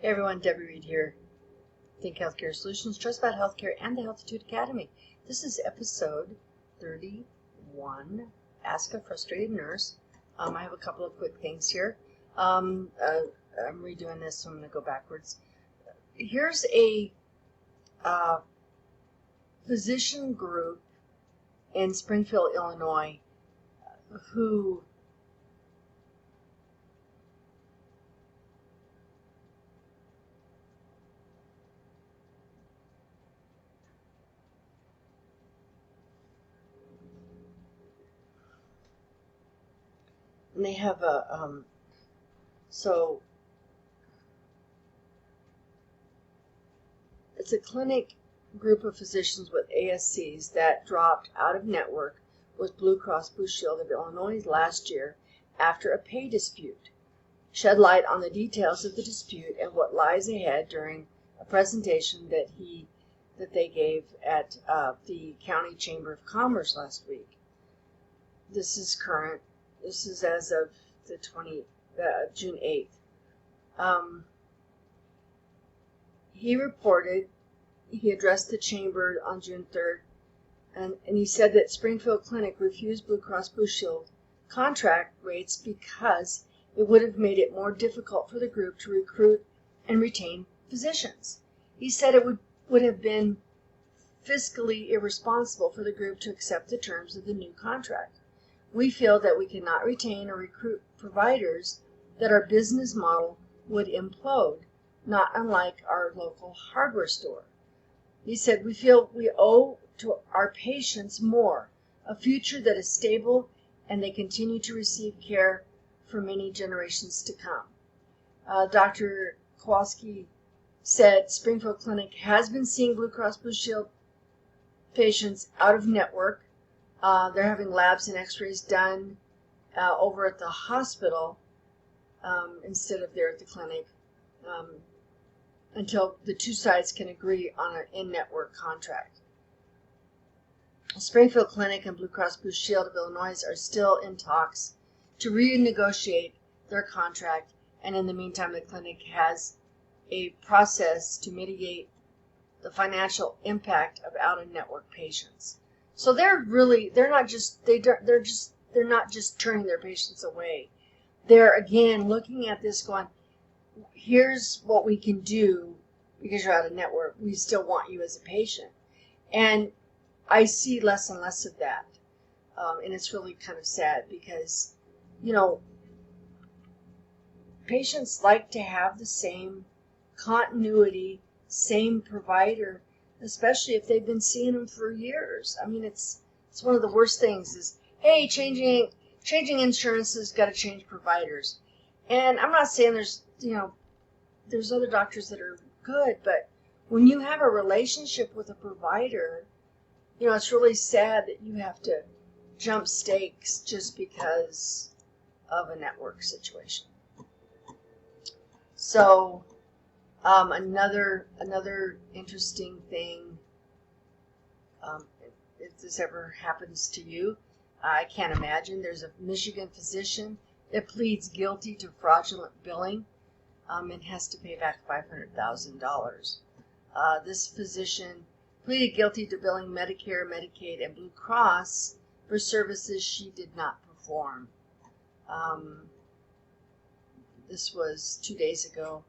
Hey everyone, Debbie Reed here. Think Healthcare Solutions, Trust About Healthcare, and the Healthitude Academy. This is episode 31, Ask a Frustrated Nurse. I have a couple of quick things here. I'm redoing this, so I'm going to go backwards. Here's a physician group in Springfield, Illinois, who and they have a so it's a clinic group of physicians with ASCs that dropped out of network with Blue Cross Blue Shield of Illinois last year after a pay dispute. Shed light on the details of the dispute and what lies ahead during a presentation that they gave at the County Chamber of Commerce last week. This is current. This is as of the June 8th. He addressed the chamber on June 3rd, and he said that Springfield Clinic refused Blue Cross Blue Shield contract rates because it would have made it more difficult for the group to recruit and retain physicians. He said it would have been fiscally irresponsible for the group to accept the terms of the new contract. We feel that we cannot retain or recruit providers that our business model would implode, not unlike our local hardware store. He said, we feel we owe to our patients more, a future that is stable and they continue to receive care for many generations to come. Dr. Kowalski said Springfield Clinic has been seeing Blue Cross Blue Shield patients out of network. They're having labs and x-rays done over at the hospital instead of there at the clinic until the two sides can agree on an in-network contract. Springfield Clinic and Blue Cross Blue Shield of Illinois are still in talks to renegotiate their contract, and in the meantime the clinic has a process to mitigate the financial impact of out-of-network patients. So they're not just turning their patients away. They're again looking at this going, here's what we can do because you're out of network. We still want you as a patient. And I see less and less of that. And it's really kind of sad because, patients like to have the same continuity, same provider, especially if they've been seeing them for years. I mean, it's one of the worst things is, hey, changing insurance has got to change providers. And I'm not saying there's other doctors that are good, but when you have a relationship with a provider, it's really sad that you have to jump stakes just because of a network situation. So, another interesting thing, if this ever happens to you, I can't imagine. There's a Michigan physician that pleads guilty to fraudulent billing and has to pay back $500,000. This physician pleaded guilty to billing Medicare, Medicaid, and Blue Cross for services she did not perform. This was 2 days ago.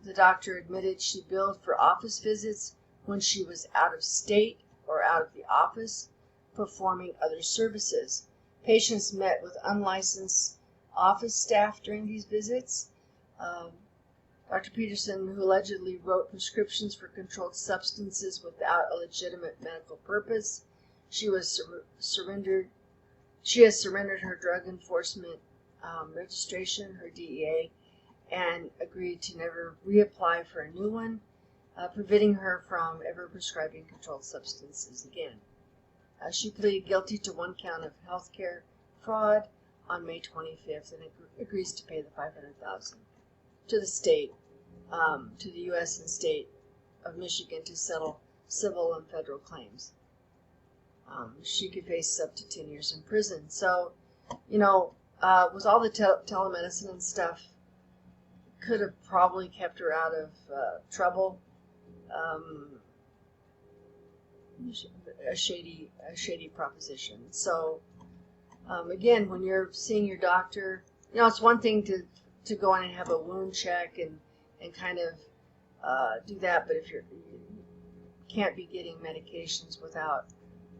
The doctor admitted she billed for office visits when she was out of state or out of the office performing other services. Patients met with unlicensed office staff during these visits. Dr. Peterson, who allegedly wrote prescriptions for controlled substances without a legitimate medical purpose, she has surrendered her drug enforcement registration, her DEA, and agreed to never reapply for a new one, preventing her from ever prescribing controlled substances again. She pleaded guilty to one count of healthcare fraud on May 25th and agrees to pay the $500,000 to the state, to the U.S. and state of Michigan to settle civil and federal claims. She could face up to 10 years in prison. So, with all the telemedicine and stuff could have probably kept her out of trouble. A shady proposition. So again, when you're seeing your doctor, it's one thing to go in and have a wound check and kind of do that, but if you can't be getting medications without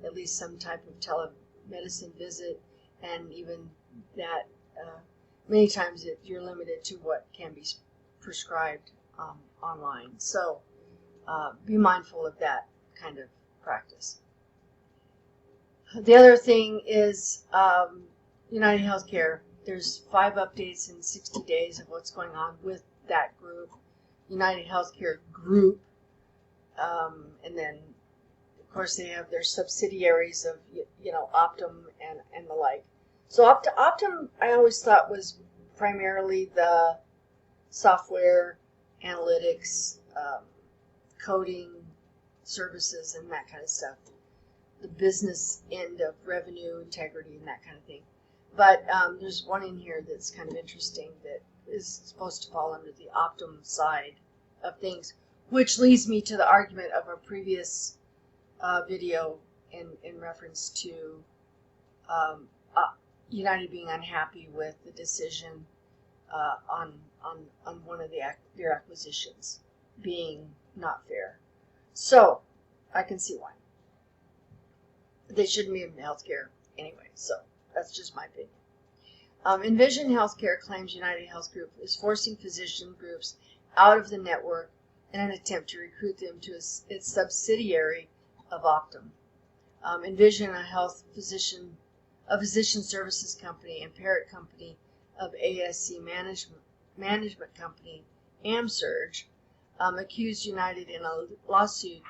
at least some type of telemedicine visit, and even that, many times you're limited to what can be prescribed online. So be mindful of that kind of practice. The other thing is United Healthcare. There's 5 updates in 60 days of what's going on with that group, United Healthcare Group, and then of course they have their subsidiaries of Optum and the like. So Optum, I always thought was primarily the software, analytics, coding services, and that kind of stuff. The business end of revenue integrity and that kind of thing. But there's one in here that's kind of interesting that is supposed to fall under the Optum side of things, which leads me to the argument of a previous video in reference to United being unhappy with the decision on one of their acquisitions being not fair. So I can see why. They shouldn't be in healthcare anyway, so that's just my opinion. Envision Healthcare claims United Health Group is forcing physician groups out of the network in an attempt to recruit them to its subsidiary of Optum. Envision, a physician services company and parent company of ASC management company, AmSurge, accused United in a lawsuit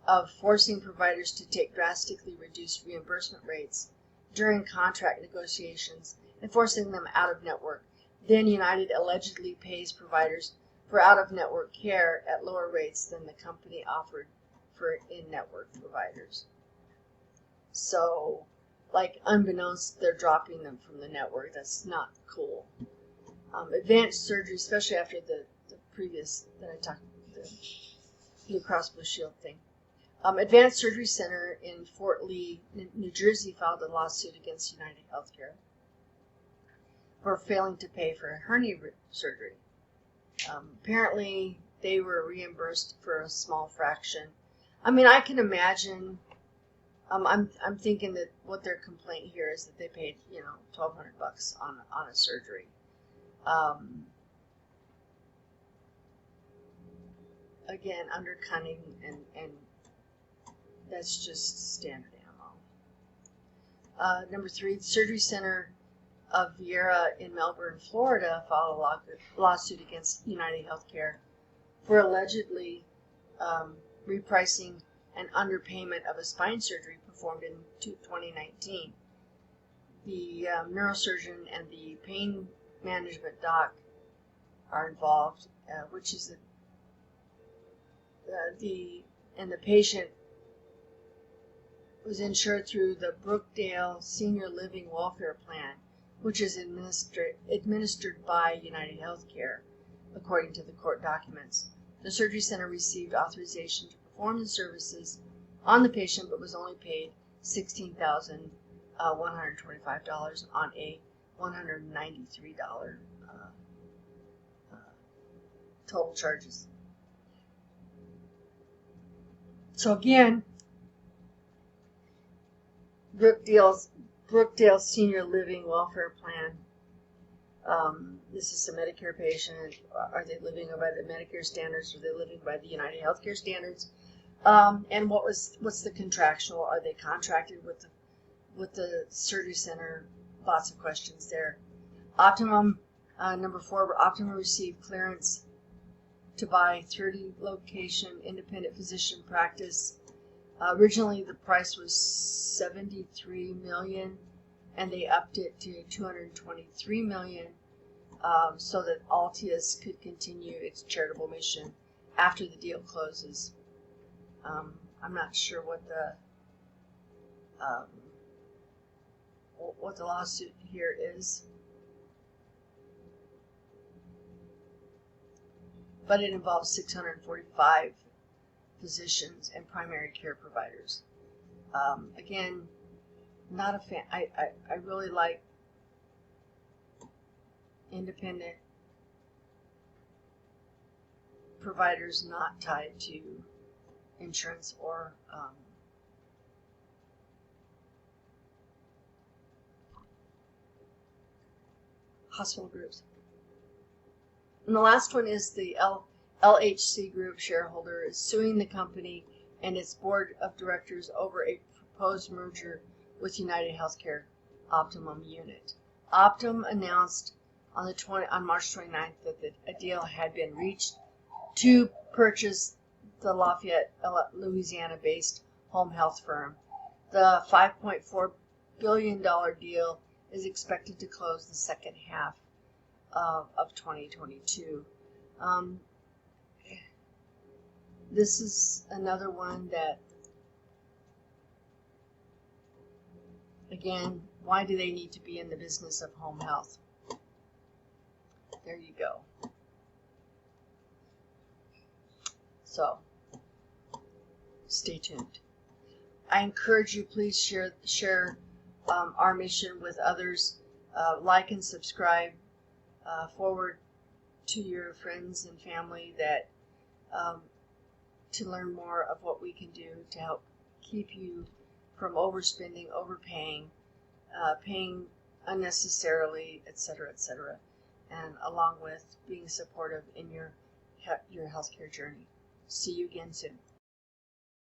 of forcing providers to take drastically reduced reimbursement rates during contract negotiations and forcing them out of network. Then United allegedly pays providers for out-of-network care at lower rates than the company offered for in-network providers. So, like, unbeknownst, they're dropping them from the network. That's not cool. Advanced surgery, especially after the previous that I talked about, the Blue Cross Blue Shield thing. Advanced Surgery Center in Fort Lee, New Jersey, filed a lawsuit against United Healthcare for failing to pay for hernia surgery. Apparently, they were reimbursed for a small fraction. I mean, I can imagine. I'm thinking that what their complaint here is that they paid $1,200 on a surgery. Again, undercutting and that's just standard ammo. Number 3, the Surgery Center of Viera in Melbourne, Florida, filed a lawsuit against United Healthcare for allegedly repricing and underpayment of a spine surgery performed in 2019. The neurosurgeon and the pain management doc are involved, which is the patient was insured through the Rook Deals Senior Living Welfare Plan, which is administered by United Healthcare, according to the court documents. The surgery center received authorization to perform the services on the patient, but was only paid $16,125 on a $193 total charges. So again, Rook Deals Senior Living Welfare Plan. This is a Medicare patient. Are they living by the Medicare standards? Are they living by the United Healthcare standards? And what's the contractual? Are they contracted with the surgery center? Lots of questions there. Optimum, number 4, Optimum received clearance to buy 30 location independent physician practice. Originally the price was $73 million, and they upped it to $223 million, so that Altius could continue its charitable mission after the deal closes. I'm not sure what the lawsuit here is. but it involves 645 physicians and primary care providers. Again, not a fan. I really like independent providers not tied to insurance or hospital groups. And the last one is the LHC Group shareholder is suing the company and its board of directors over a proposed merger with United Healthcare Optimum unit. Optum announced on March 29th that a deal had been reached to purchase the Lafayette, Louisiana-based home health firm. The $5.4 billion deal is expected to close the second half of 2022. This is another one that, again, why do they need to be in the business of home health? There you go. So, stay tuned. I encourage you, please share our mission with others. Like and subscribe. Forward to your friends and family that to learn more of what we can do to help keep you from overspending, overpaying, paying unnecessarily, etc., and along with being supportive in your healthcare journey. See you again soon.